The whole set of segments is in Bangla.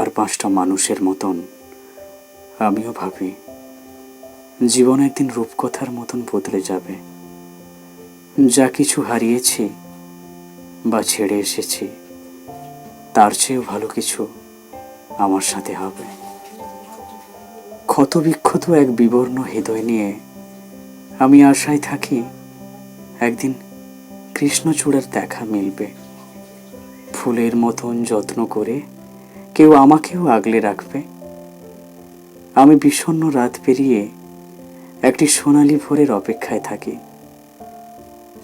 আর 5টা মানুষের মতন আমিও ভাবি জীবন একদিন রূপকথার মতন বদলে যাবে। যা কিছু হারিয়েছি বা ছেড়ে এসেছি তার চেয়েও ভালো কিছু আমার সাথে হবে। ক্ষতবিক্ষত এক বিবর্ণ হৃদয় নিয়ে আমি আশায় থাকি একদিন কৃষ্ণচূড়ার দেখা মিলবে। ফুলের মতন যত্ন করে কেউ আমাকেও আগলে রাখবে। আমি বিষণ্ণ রাত পেরিয়ে একটি সোনালি ভোরের অপেক্ষায় থাকি।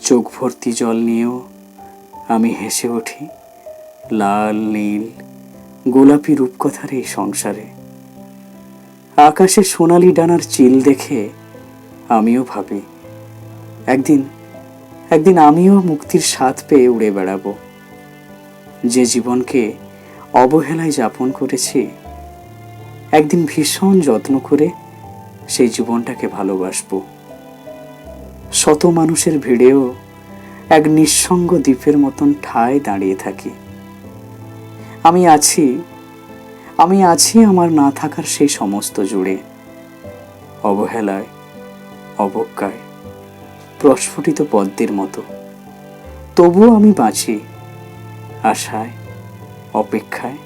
চোখ ভর্তি জল নিয়েও আমি হেসে উঠি লাল নীল গোলাপি রূপকথার এই সংসারে। আকাশে সোনালি ডানার চিল দেখে আমিও ভাবি একদিন একদিন আমিও মুক্তির স্বাদ পেয়ে উড়ে বেড়াবো। যে জীবনকে অবহেলায় যাপন করেছি একদিন ভীষণ যত্ন করে সেই জীবনটাকে ভালোবাসবো। শত মানুষের ভিড়েও এক নিঃসঙ্গ দ্বীপের মতন ঠায় দাঁড়িয়ে থাকি। আমি আছি আমার না থাকার সেই সমস্ত জুড়ে, অবহেলায়, অবজ্ঞায়, প্রস্ফুটিত পদ্মের মতো। তবুও আমি বাঁচি আশায়, অপেক্ষায়,